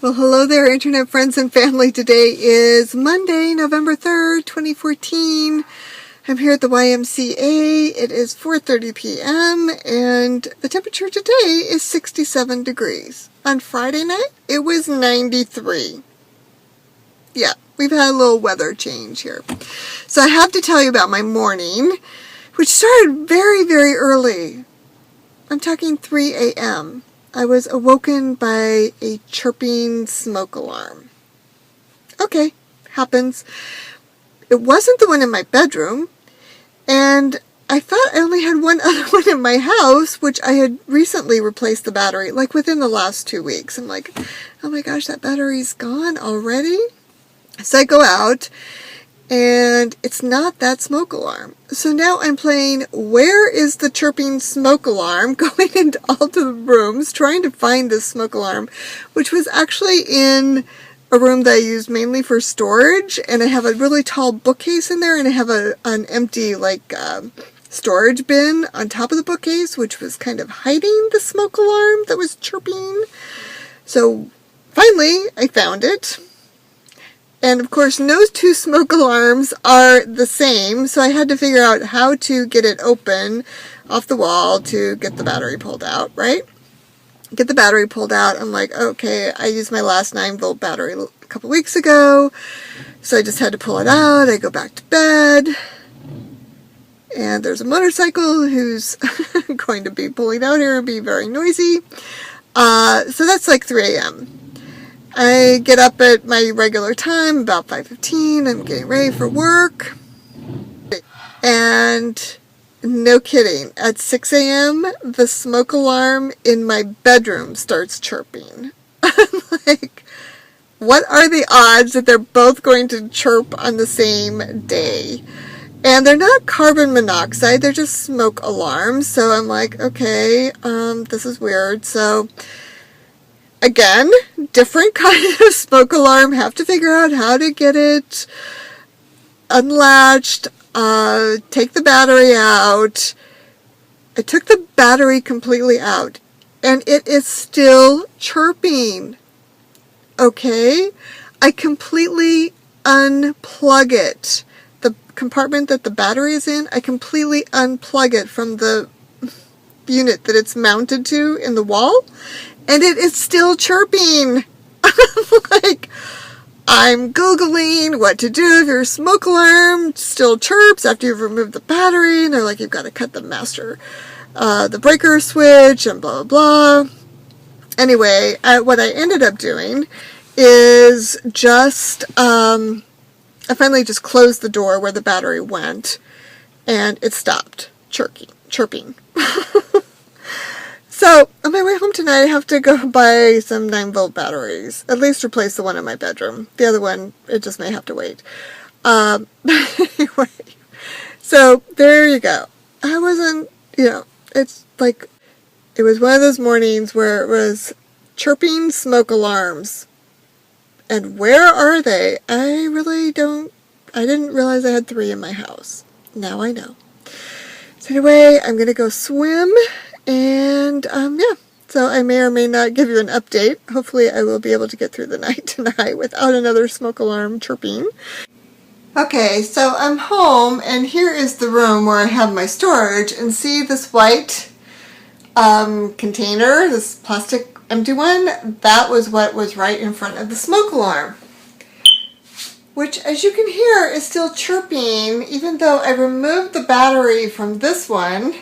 Well, hello there, Internet friends and family. Today is Monday, November 3rd, 2014. I'm here at the YMCA. It is 4:30 p.m. and the temperature today is 67 degrees. On Friday night, it was 93. Yeah, we've had a little weather change here. So I have to tell you about my morning, which started very, very early. I'm talking 3 a.m. I was awoken by a chirping smoke alarm. Okay, happens. It wasn't the one in my bedroom, and I thought I only had one other one in my house, which I had recently replaced the battery, like within the last 2 weeks. I'm like, oh my gosh, that battery's gone already? So I go out, and it's not that smoke alarm. So now I'm playing Where is the Chirping Smoke Alarm, going into all the rooms, trying to find this smoke alarm, which was actually in a room that I use mainly for storage, and I have a really tall bookcase in there, and I have an empty, storage bin on top of the bookcase, which was kind of hiding the smoke alarm that was chirping. So finally, I found it. And of course, no two smoke alarms are the same, so I had to figure out how to get it open off the wall to get the battery pulled out, right? Get the battery pulled out. I'm like, okay, I used my last 9-volt battery a couple weeks ago, so I just had to pull it out. I go back to bed, and there's a motorcycle who's going to be pulling out here and be very noisy. So that's like 3 a.m. I get up at my regular time, about 5:15. I'm getting ready for work. And no kidding, at 6 a.m., the smoke alarm in my bedroom starts chirping. I'm like, what are the odds that they're both going to chirp on the same day? And they're not carbon monoxide, they're just smoke alarms. So I'm like, okay, this is weird. So again, different kind of smoke alarm. Have to figure out how to get it unlatched, take the battery out. I took the battery completely out, and it is still chirping. Okay? I completely unplug it. The compartment that the battery is in, I completely unplug it from the unit that it's mounted to in the wall, and it is still chirping. Like, I'm Googling what to do if your smoke alarm still chirps after you've removed the battery, and they're like, you've got to cut the breaker switch, and blah, blah, blah. Anyway, what I ended up doing is just, I finally just closed the door where the battery went, and it stopped chirping. So, on my way home tonight, I have to go buy some 9-volt batteries. At least replace the one in my bedroom. The other one, it just may have to wait. Anyway, so there you go. I wasn't, it's like, it was one of those mornings where it was chirping smoke alarms. And where are they? I didn't realize I had 3 in my house. Now I know. So anyway, I'm going to go swim. And, yeah, so I may or may not give you an update. Hopefully I will be able to get through the night tonight without another smoke alarm chirping. Okay, so I'm home, and here is the room where I have my storage, and see this white container, this plastic empty one? That was what was right in front of the smoke alarm, which, as you can hear, is still chirping, even though I removed the battery from this one.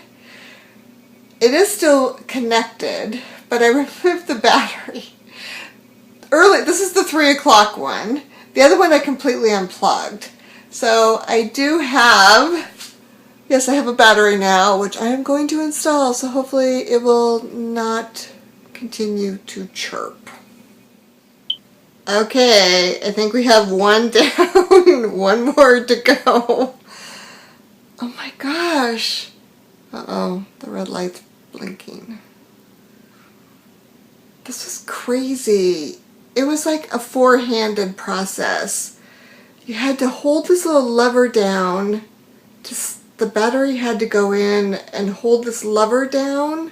It is still connected, but I removed the battery. This is the 3 o'clock one. The other one I completely unplugged. So I do have, yes, I have a battery now, which I am going to install, so hopefully it will not continue to chirp. Okay, I think we have one down, one more to go. Oh my gosh. Uh-oh, the red light's blinking. This was crazy. It was like a 4-handed process. You had to hold this little lever down. The battery had to go in and hold this lever down.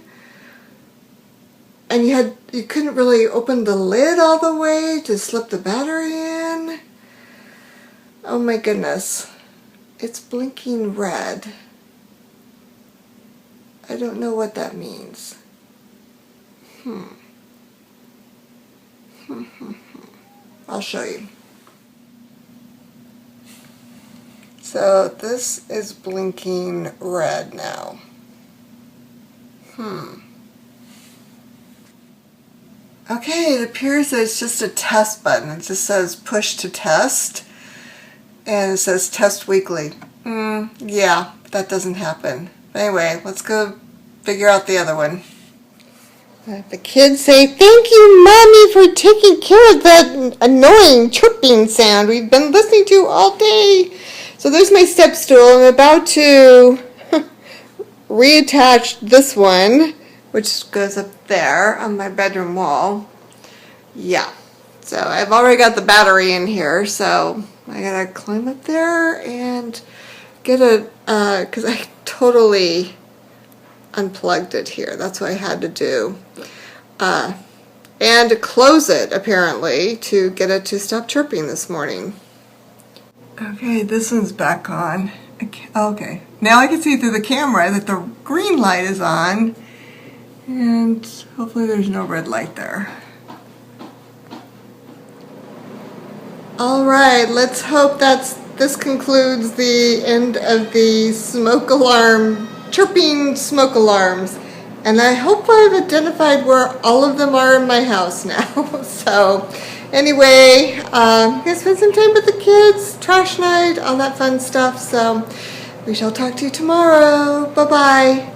And you had you couldn't really open the lid all the way to slip the battery in. Oh my goodness. It's blinking red. I don't know what that means. I'll show you. So this is blinking red now. Okay, it appears that it's just a test button. It just says push to test. And it says test weekly. Yeah, that doesn't happen. Anyway, let's go figure out the other one. The kids say, "Thank you, Mommy, for taking care of that annoying chirping sound we've been listening to all day." So there's my step stool. I'm about to reattach this one, which goes up there on my bedroom wall. Yeah, so I've already got the battery in here, so I gotta climb up there and get a, because I totally unplugged it here. That's what I had to do. And close it, apparently, to get it to stop chirping this morning. Okay, this one's back on. Okay, now I can see through the camera that the green light is on, and hopefully there's no red light there. All right, let's hope this concludes the end of the smoke alarm, chirping smoke alarms. And I hope I've identified where all of them are in my house now. So anyway, I'm gonna spend some time with the kids, trash night, all that fun stuff. So we shall talk to you tomorrow. Bye-bye.